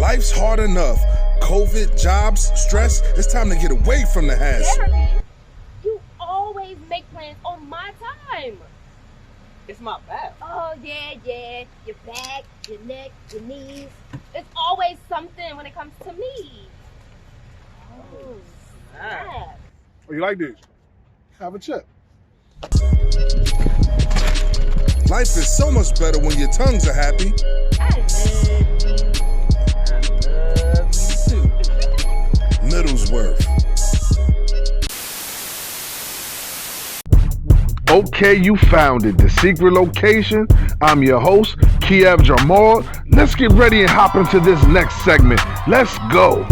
Life's hard enough. COVID, jobs, stress. It's time to get away from the hassle. Therapy? You always make plans on my time. It's my back. Oh, yeah. Your back, your neck, your knees. It's always something when it comes to me. Oh, snap. Oh, you like this? Have a chip. Life is so much better when your tongues are happy. I love you. I love you too. Middlesworth. Okay, you found it. The Secret Location. I'm your host, Kiev Jamal. Let's get ready and hop into this next segment. Let's go.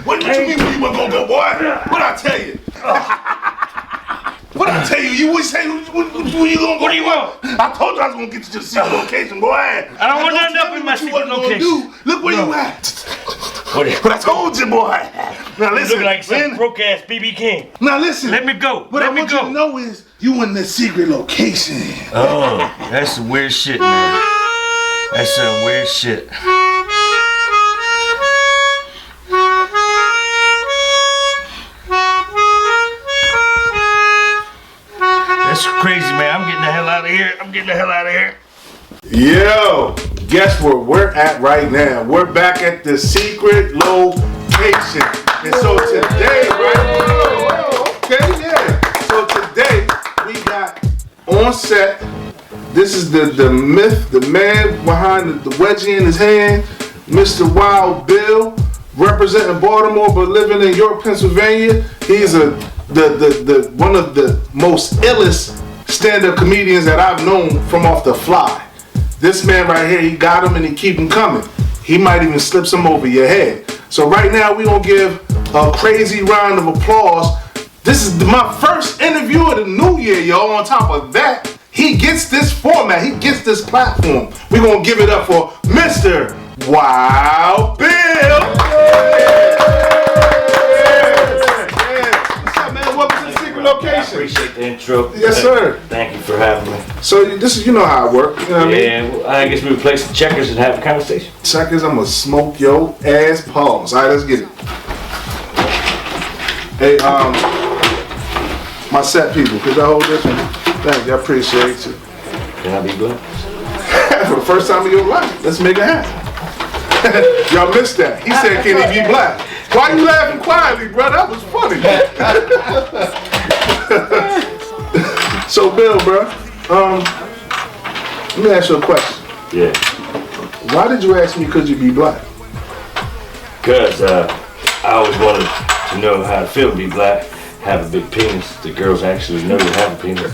What you mean when you wasn't gonna go, boy? What I tell you? What I tell you? You always say when you gonna go? What do you want? I told you I was gonna get you to the secret location, boy. I don't want nothing up in my secret location. Look where you at. What I told you, boy. Now You listen, look like some man. broke ass BB King. Now listen. Let me go. What I Let me want you to go. know is you in the secret location. Oh, that's some weird shit, man. That's some weird shit. That's crazy, man. I'm getting the hell out of here. Yo, guess where we're at right now? We're back at the secret location. And so today, So today we got on set. This is the myth, the man behind the wedgie in his hand, Mr. Wild Bill, representing Baltimore but living in York, Pennsylvania. He's the one of the most illest stand-up comedians that I've known from off the fly. This man right here, he got him and he keep him coming. He might even slip some over your head. So right now we gonna give a crazy round of applause. This is my first interview of the new year, y'all. On top of that, he gets this format, he gets this platform. We gonna give it up for Mr. Wild Bill. What's up, man? Welcome to the secret I location. appreciate the intro. Yes, sir. Thank you for having me. So this is, you know how it works. You know what I mean? Yeah, well, I guess we would play some checkers and have a conversation. Checkers, I'm gonna smoke your ass paws. All right, let's get it. Hey, my set people, could y'all hold this one? Thank you, I appreciate you. Can I be good? For the first time in your life, let's make it happen. Y'all missed that. He said, can he be black? Why you laughing quietly, bro? That was funny. So, Bill, bro, let me ask you a question. Yeah. Why did you ask me could you be black? Because I always wanted to know how it feel to be black, have a big penis. The girls actually know you have a penis.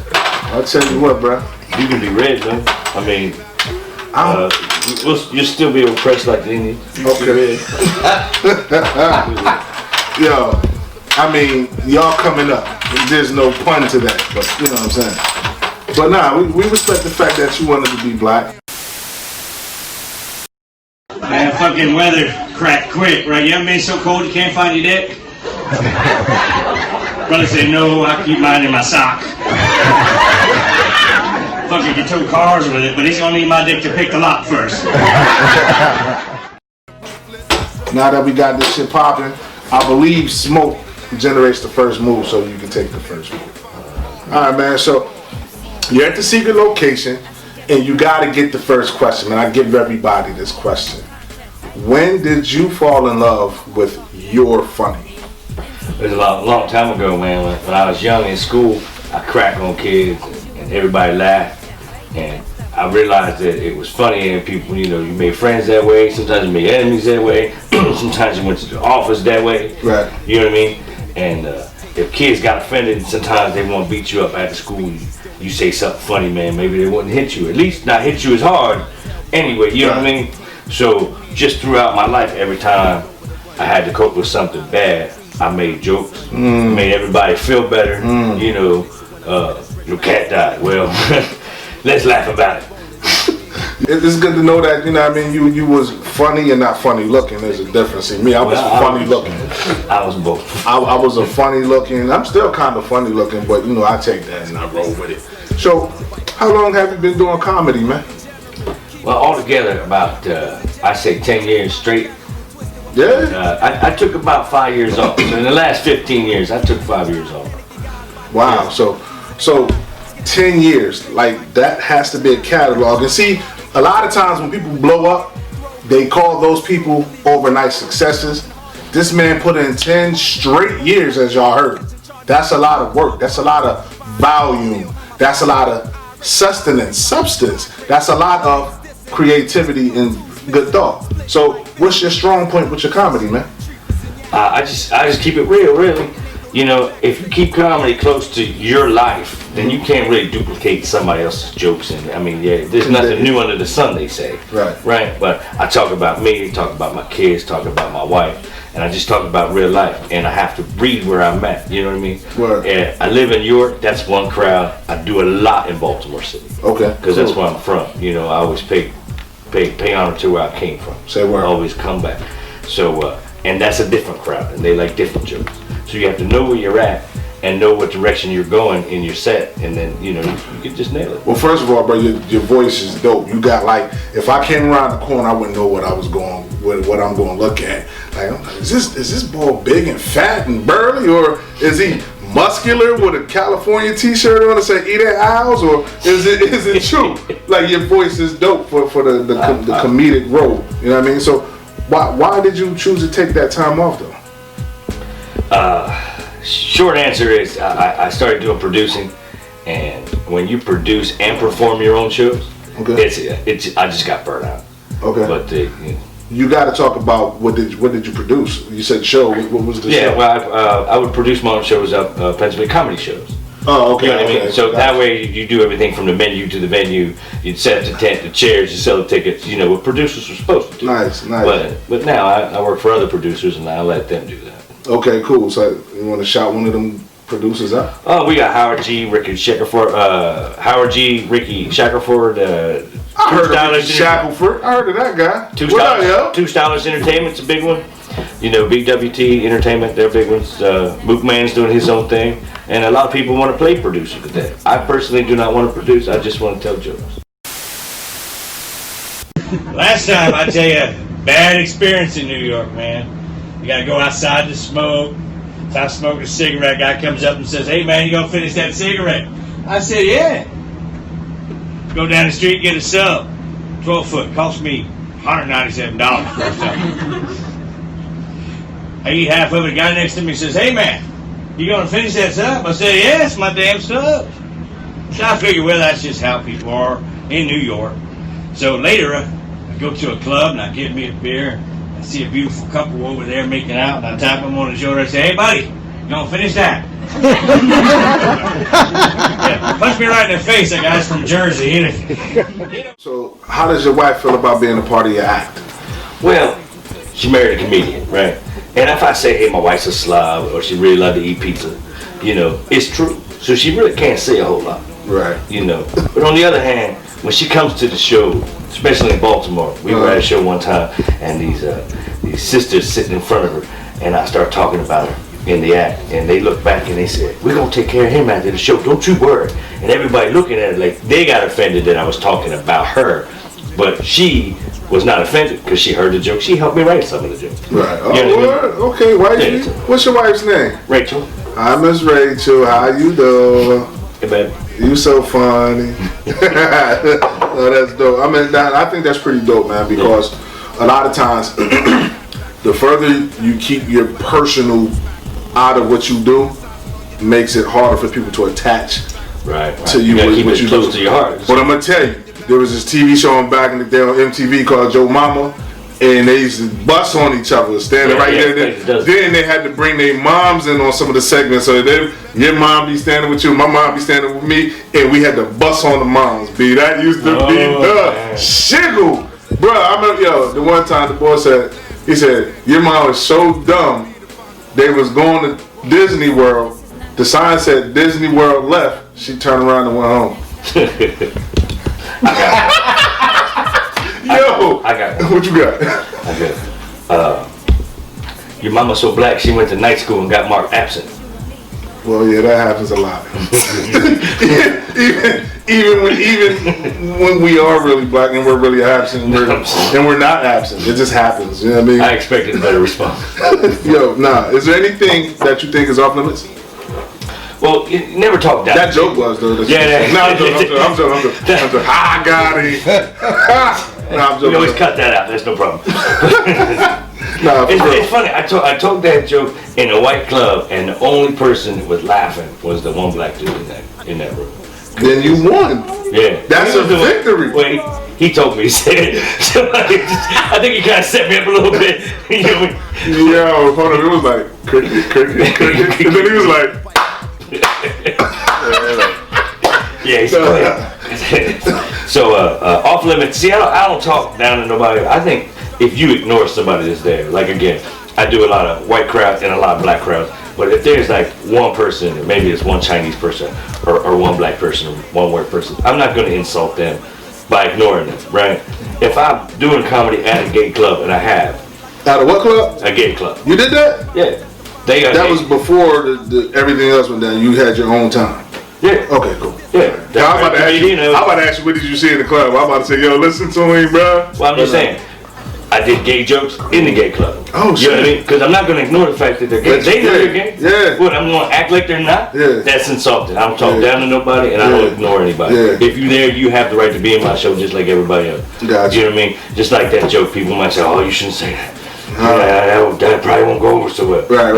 I'll tell you what, bro. You can be red, though. I mean, you'll still be able to press like the Indian. Okay. Yo, I mean, y'all coming up. There's no pun to that, but you know what I'm saying. But nah, we respect the fact that you wanted to be black. Man, fucking weather crack quick, right? You haven't been so cold you can't find your dick? Brother said, no, I keep mine in my sock. Fucking can tow cars with it, but he's gonna need my dick to pick the lock first. Now that we got this shit popping, I believe smoke generates the first move, so you can take the first move. Alright, man, so you're at the secret location, and you gotta get the first question, and I give everybody this question. When did you fall in love with your funny? It was a long time ago, man. When I was young in school, I cracked on kids, and everybody laughed. And I realized that it was funny, and people, you know, you made friends that way. Sometimes you made enemies that way. Sometimes you went to the office that way. Right. You know what I mean? And if kids got offended, sometimes they want to beat you up after school. You say something funny, man. Maybe they wouldn't hit you. At least not hit you as hard. Anyway, you know what I mean? So just throughout my life, every time I had to cope with something bad, I made jokes, made everybody feel better. You know, your cat died. Well, let's laugh about it. It's good to know that, you know what I mean, you was funny and not funny looking. There's a difference. See, me, I was funny looking. I was both. I was a funny looking. I'm still kind of funny looking, but you know, I take that and I roll with it. So, how long have you been doing comedy, man? Well, altogether about, I say 10 years straight. Yeah? I took about 5 years off. So in the last 15 years, I took 5 years off. Wow. Yeah. So 10 years, like that has to be a catalog. And see, a lot of times when people blow up, they call those people overnight successes. This man put in 10 straight years, as y'all heard. That's a lot of work. That's a lot of volume. That's a lot of substance. That's a lot of creativity and good thought. So what's your strong point with your comedy, man? I just keep it real, really. You know, if you keep comedy close to your life, then you can't really duplicate somebody else's jokes. And I mean, yeah, there's nothing new under the sun, they say. Right. Right. But I talk about me, talk about my kids, talk about my wife, and I just talk about real life. And I have to read where I'm at. You know what I mean? Right. And I live in York. That's one crowd. I do a lot in Baltimore City. Okay. Because that's where I'm from. You know, I always pay honor to where I came from. Say word. I always come back. So, and that's a different crowd, and they like different jokes. So you have to know where you're at and know what direction you're going in your set, and then you know you can just nail it. Well, first of all, bro, your voice is dope. You got like, if I came around the corner, I wouldn't know what I'm going to look at. Like, I'm like, is this boy big and fat and burly, or is he muscular with a California T-shirt on that say "Eat at Owls," or is it true? Like your voice is dope for the comedic role. You know what I mean? So why did you choose to take that time off though? Short answer is I started doing producing, and when you produce and perform your own shows, it's I just got burnt out. Okay. But you got to talk about what did you produce? You said show. What was the show? Yeah, well, I would produce my own shows up Pennsylvania comedy shows. Oh, okay. You know what I mean? Okay. So that way you do everything from the menu to the venue. You'd set up the tent, the chairs, you sell the tickets. You know what producers are supposed to do. Nice. But now I work for other producers and I let them do that. Okay, cool. So you want to shout one of them producers out? Oh, we got Howard G, Ricky Shackelford. I heard of Ricky Shackelford. I heard of that guy. Two Stylers Entertainment's a big one. You know, Big WT Entertainment, they're big ones. Mook Man's doing his own thing. And a lot of people want to play producer today. I personally do not want to produce. I just want to tell jokes. Last time, I tell you, bad experience in New York, man. You gotta go outside to smoke. So I smoked a cigarette. Guy comes up and says, "Hey man, you gonna finish that cigarette?" I said, "Yeah." Go down the street, get a sub. 12 foot. Cost me $197 for something. I eat half of it. The guy next to me says, "Hey man, you gonna finish that sub?" I said, "Yeah, it's my damn stub." So I figured, well, that's just how people are in New York. So later, I go to a club and I get me a beer. I see a beautiful couple over there making out, and I tap them on the shoulder and say, "Hey buddy, you gonna finish that?" Yeah, punch me right in the face. That guy's from Jersey. So how does your wife feel about being a part of your act? Well, she married a comedian, right? And if I say, hey, my wife's a slob, or she really loves to eat pizza, you know, it's true. So she really can't say a whole lot. Right. You know. But on the other hand, when she comes to the show, especially in Baltimore, we were at a show one time, and these sisters sitting in front of her, and I start talking about her in the act, and they look back and they said, "We're gonna take care of him after the show, don't you worry." And everybody looking at it like they got offended that I was talking about her, but she was not offended because she heard the joke. She helped me write some of the jokes. Right. Oh, you know what I mean? Okay, wifey. What's your wife's name? Rachel. Hi, Miss Rachel. How you doing? Hey, baby. You so funny. Oh, that's dope. I mean, I think that's pretty dope, man, because a lot of times, the further you keep your personal out of what you do, makes it harder for people to attach to you. Keep what it you close do. to your heart. But I'm gonna tell you, there was this TV show back in the day on MTV called Joe Mama, and they used to bust on each other, standing right there. Then they had to bring their moms in on some of the segments, so your mom be standing with you, my mom be standing with me, and we had to bust on the moms. That used to be the shiggle, bro. I remember, the one time the boy said, he said, your mom was so dumb. They was going to Disney World. The sign said Disney World left. She turned around and went home. Yo, I got one. what you got? I got. Your mama's so black she went to night school and got marked absent. Well, yeah, that happens a lot. even when we are really black and we're really absent and we're not absent, it just happens. You know what I mean? I expected a better response. Yo, nah. Is there anything that you think is off limits? Well, you never talk down. That joke was though. Yeah, No, I'm joking. I got it. No, I'm joking. We always cut that out. There's no problem. Nah, it's funny. I told that joke in a white club, and the only person that was laughing was the one black dude in that room. Then you won. Yeah, That's a victory. Well, he told me. He said, I think he kind of set me up a little bit. You know, Yo, hold on. It was like cricket. And then he was like, yeah, he's so off limits. See, I don't talk down to nobody. I think if you ignore somebody that's there, like again, I do a lot of white crowds and a lot of black crowds. But if there's like one person, and maybe it's one Chinese person or one black person or one white person, I'm not going to insult them by ignoring them, right? If I'm doing comedy at a gay club, and I have. Out of what club? A gay club. You did that? Yeah. That was before the everything else went down. You had your own time. Yeah. Okay, cool. Yeah. I'm about to ask you, what did you see in the club? I'm about to say, yo, listen to me, bro. Well, I'm just saying, I did gay jokes in the gay club. Oh, shit. You know what I mean? Because I'm not going to ignore the fact that they're gay. They know they're gay. Yeah. What, I'm going to act like they're not? Yeah. That's insulting. I don't talk down to nobody, and I don't ignore anybody. Yeah. If you're there, you have the right to be in my show just like everybody else. Gotcha. You know what I mean? Just like that joke, people might say, oh, you shouldn't say that. That probably won't go over so well. Right.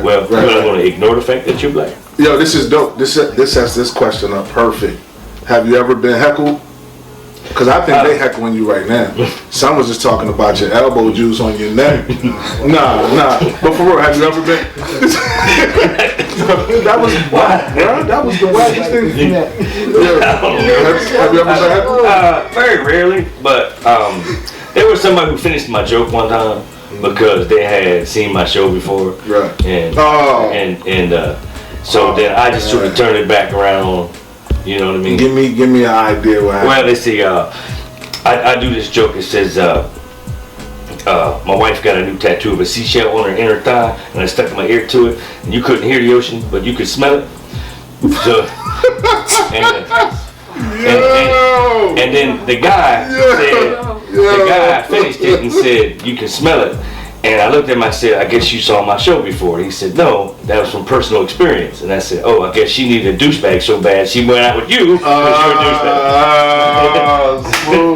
Well, you're not going to ignore the fact that you're black. Yo, this is dope. This sets this question up perfect. Have you ever been heckled? Because I think they heckling you right now. Someone's just talking about your elbow juice on your neck. Nah. But for real, have you ever been? That was whack, bro. That was the wackest thing. Have you ever been heckled? Very rarely, but there was somebody who finished my joke one time because they had seen my show before. Right. So then I just sort of turned it back around. You know what I mean? Give me an idea what happened. Well, let's see. I do this joke. It says, my wife got a new tattoo of a seashell on her inner thigh, and I stuck my ear to it, and you couldn't hear the ocean, but you could smell it. So, and then the guy finished it and said, you can smell it. And I looked at him, I said, I guess you saw my show before. And he said, no, that was from personal experience. And I said, oh, I guess she needed a douchebag so bad she went out with you because you're a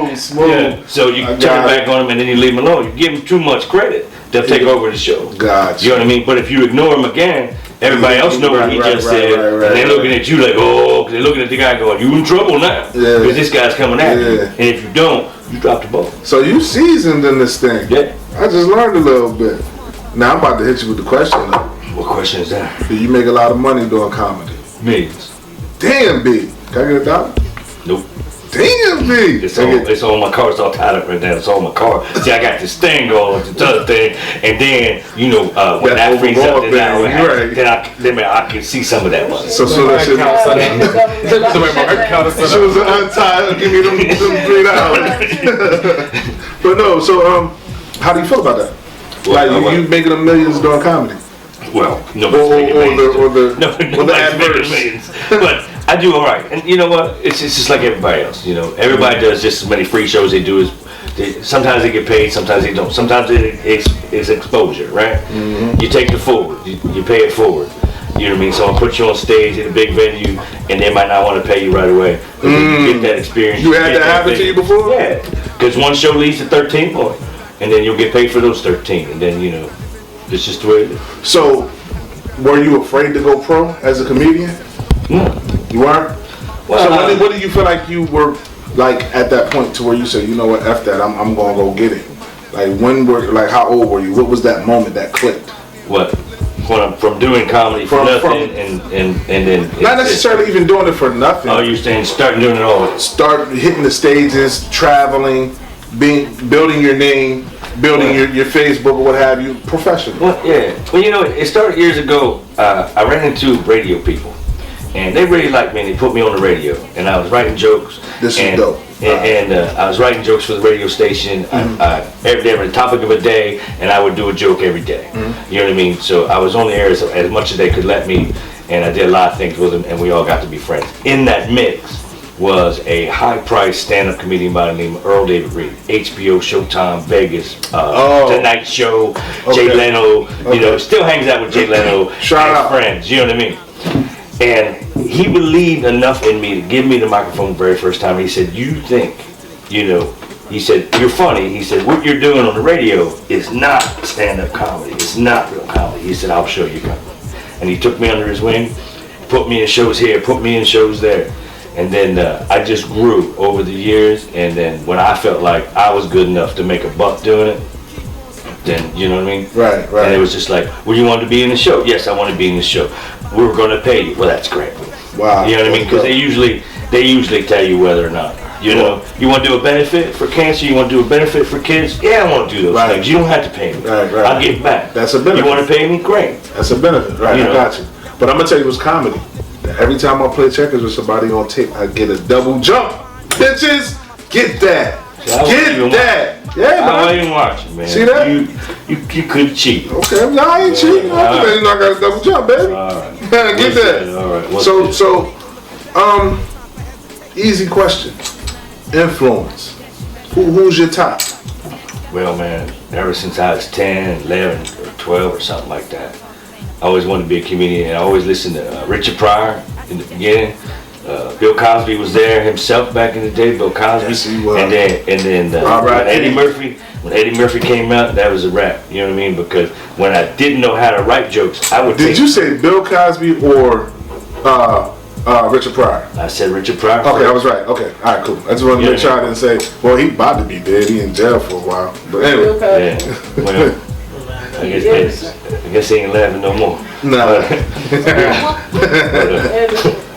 douchebag. Smooth. Yeah. So you turn it back on him and then you leave him alone. You give him too much credit, they'll take over the show. Gotcha. You know what I mean? But if you ignore him again, everybody else knows what he just said. And they're looking at you like, oh, because they're looking at the guy going, you in trouble now. Because this guy's coming at you. And if you don't, you drop the ball. So you seasoned in this thing. Yeah. I just learned a little bit. Now I'm about to hit you with the question though. What question is that? Do you make a lot of money doing comedy? Millions. Damn, B. Can I get a dollar? Nope. Damn, B. It's on my car. It's all tied up right now. It's on my car. See, I got this thing going, this other thing, and then when that frees up, then I can see some of that money. So that shit. She was untied. Give me them $3. But no. So how do you feel about that? You making the millions doing comedy? Well, nobody's making millions. Nobody's making millions. But I do all right, and you know what? It's just like everybody else. Everybody does just as many free shows they do. Sometimes they get paid, sometimes they don't. Sometimes it's exposure, right? Mm-hmm. You take it forward, you pay it forward. You know what I mean? So I'll put you on stage at a big venue, and they might not want to pay you right away. You get that experience. You had that happen to you before? Yeah, because one show leads to 13 more, and then you'll get paid for those 13, and then it's just the way it is. So, were you afraid to go pro as a comedian? No. You weren't? Well, so what do you feel like you were like at that point to where you said, you know what, F that, I'm gonna go get it? Like how old were you? What was that moment that clicked? What? From doing comedy for nothing and then not necessarily even doing it for nothing. Oh, you're saying starting doing it all? Start hitting the stages, traveling, building your name, building your Facebook or what have you, professional. Well, yeah. Well, it started years ago. I ran into radio people, and they really liked me, and they put me on the radio, and I was writing jokes. This is dope. And I was writing jokes for the radio station. Every day, every topic of a day, and I would do a joke every day. You know what I mean? So I was on the air as much as they could let me, and I did a lot of things with them, and we all got to be friends. In that mix was a high-priced stand-up comedian by the name of Earl David Reed. HBO, Showtime, Vegas, Tonight Show, Jay Leno. You know, still hangs out with Jay Leno. Shout out. Friends. You know what I mean? And he believed enough in me to give me the microphone the very first time. He said, you think, you know, he said, you're funny. He said, what you're doing on the radio is not stand-up comedy. It's not real comedy. He said, I'll show you comedy. And he took me under his wing, put me in shows here, put me in shows there. And then I just grew over the years. And then when I felt like I was good enough to make a buck doing it, then, you know what I mean? Right. And it was just like, well, you want to be in the show? Yes, I want to be in the show. We're going to pay you. Well, that's great. Wow. You know what I mean? Because they usually tell you whether or not. You know, you want to do a benefit for cancer? You want to do a benefit for kids? Yeah, I want to do those things. You don't have to pay me. Right. I'll give back. That's a benefit. You want to pay me? Great. That's a benefit. Right, I got you. But I'm going to tell you what's comedy. Every time I play checkers with somebody on tape, I get a double jump. Bitches, get that. Get that. Yeah, I wasn't even watching, man. See that? You could cheat. Okay, no, I ain't cheating. I got a double jump, baby. All right. Get that. All right. So, easy question. Influence. Who's your top? Well, man, ever since I was 10, 11, or 12 or something like that, I always wanted to be a comedian. And I always listened to Richard Pryor in the beginning. Bill Cosby was there himself back in the day. Bill Cosby, yes, he was. and then when Eddie Murphy came out, that was a wrap. You know what I mean? Because when I didn't know how to write jokes, I would. Did you say Bill Cosby or Richard Pryor? I said Richard Pryor. Okay, I was right. Okay, all right, cool. I just wanted to make sure I didn't say, well, he about to be dead. He in jail for a while. But anyway. Yeah. Well, I guess he ain't laughing no more. Nah.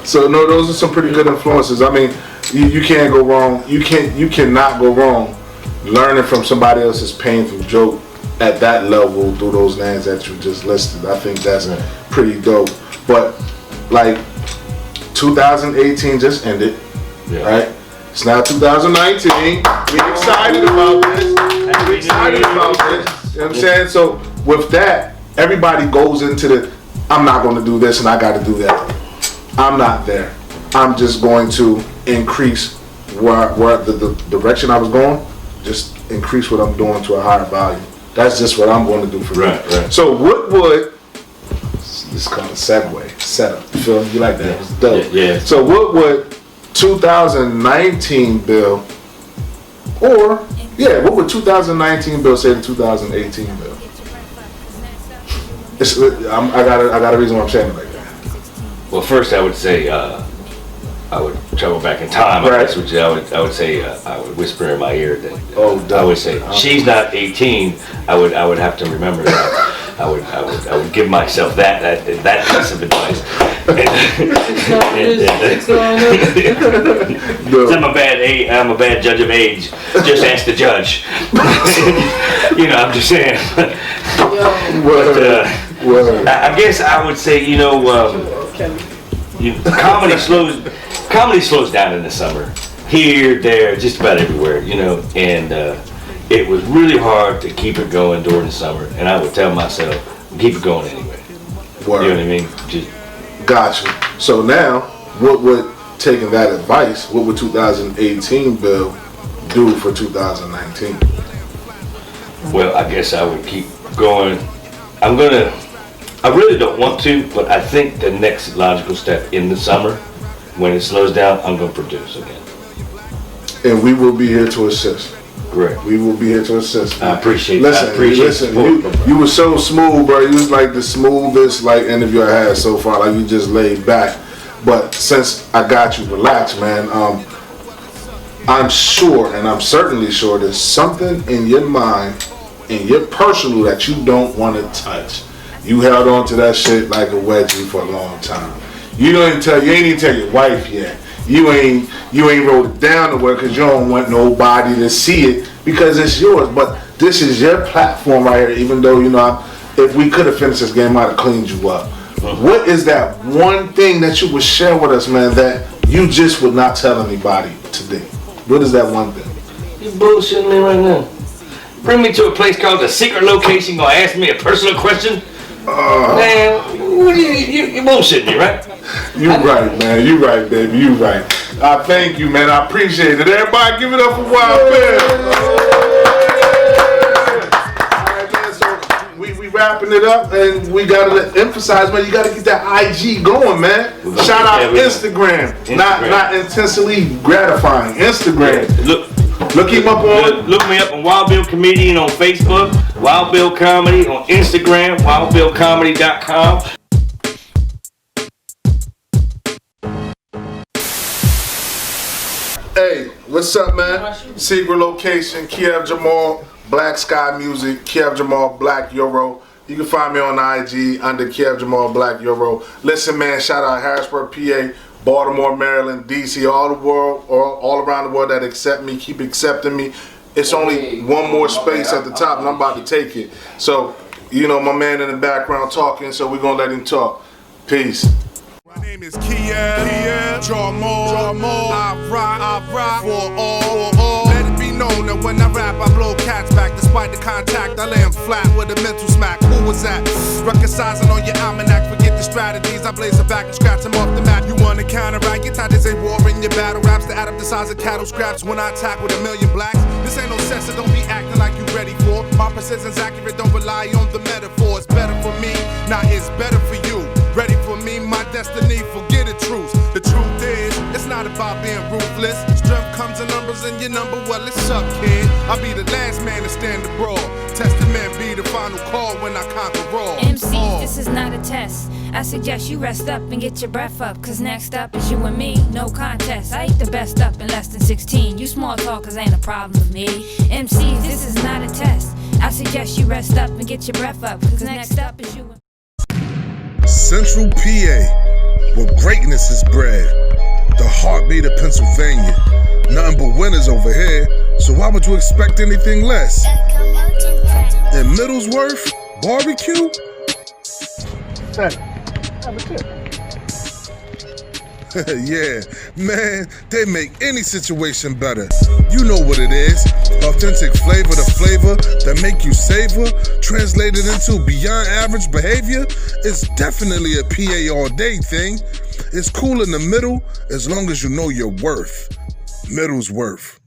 So no, those are some pretty good influences. I mean, you can't go wrong. You cannot go wrong learning from somebody else's painful joke at that level through those names that you just listed. I think that's pretty dope. But like 2018 just ended, right? It's now 2019. We're excited about this. You know what I'm saying? So with that, everybody goes into I'm not going to do this and I got to do that. I'm not there. I'm just going to increase where the direction I was going, just increase what I'm doing to a higher value. That's just what I'm going to do for me. Right. So what would, this is called a segue, setup, you feel me? You like that? It's dope. Yeah. So what would 2019 Bill, what would 2019 Bill say to 2018 Bill? I got a reason why I'm saying it like that. Well, first I would say I would travel back in time. Right. I guess, which I would say I would whisper in my ear that dope. I would say she's not 18. I would have to remember that. I would give myself that piece of advice. I'm a bad judge of age. Just ask the judge. You know, I'm just saying. I guess I would say, comedy slows down in the summer. Here, there, just about everywhere, and it was really hard to keep it going during the summer. And I would tell myself, keep it going anyway. Word. You know what I mean? Gotcha. So now, what would, taking that advice, what would 2018 Bill do for 2019? Well, I guess I would keep going. I really don't want to, but I think the next logical step in the summer, when it slows down, I'm going to produce again. And we will be here to assist. Correct. We will be here to assist. I appreciate Listen, you were so smooth, bro. You was like the smoothest interview I had so far. Like, you just laid back. But since I got you, relax, man. I'm sure, and I'm certainly sure, there's something in your mind, in your personal, that you don't want to touch. You held on to that shit like a wedgie for a long time. You ain't even tell your wife yet. You ain't wrote it down nowhere because you don't want nobody to see it because it's yours. But this is your platform right here. Even though if we could have finished this game, I'd have cleaned you up. What is that one thing that you would share with us, man, that you just would not tell anybody today? What is that one thing? You bullshitting me right now. Bring me to a place called the SeQret LoQation. Gonna ask me a personal question? Man, what are you bullshitting me, right? You right, man. You right, baby. You right. I thank you, man. I appreciate it. Everybody, give it up for Wild Bill. All right, man. So we wrapping it up, and we gotta emphasize, man. You gotta get that IG going, man. Shout out Instagram. Not intensely gratifying. Instagram. Look him up on. Look me up on Wild Bill Comedian on Facebook, Wild Bill Comedy on Instagram, wildbillcomedy.com. Hey, what's up, man? SeQret LoQation, Kiev Jamal, Black Sky Music, Kiev Jamal Black Euro. You can find me on IG under Kiev Jamal Black Euro. Listen, man, shout out Harrisburg, PA, Baltimore, Maryland, DC, all the world, all around the world that accept me, keep accepting me. It's only one more space at the top, and I'm about to take it. So, you know, my man in the background talking, so we're gonna let him talk. Peace. My name is Kiev Jamal. I rock for all. Let it be known that when I rap, I blow cats back. Despite the contact, I lay them flat with a mental smack. Who was that? Recognizing on your almanac, forget the strategies. I blaze them back and scratch them off the map. You wanna counteract? Your titles ain't war in your battle raps. To add up the size of cattle scraps when I attack with 1,000,000 blacks. This ain't no sense, so don't be acting like you ready for. My precision's accurate, don't rely on the metaphor. It's better for me, now it's better for you. Ready for me, my destiny, forget the truth. The truth is, it's not about being ruthless. Strength comes in numbers and your number, well, it's up, kid. I'll be the last man to stand abroad. Testament be the final call when I conquer all. MCs, this is not a test. I suggest you rest up and get your breath up, cause next up is you and me, no contest. I eat the best up in less than 16. You small talkers ain't a problem with me. MCs, this is not a test. I suggest you rest up and get your breath up, cause next up is you and me. Central PA, where greatness is bred. The heartbeat of Pennsylvania. Nothing but winners over here, so why would you expect anything less? In Middlesworth, barbecue? Yeah, man, they make any situation better. You know what it is. Authentic flavor, the flavor that make you savor. Translated into beyond average behavior. It's definitely a PA all day thing. It's cool in the middle as long as you know your worth. Middlesworth.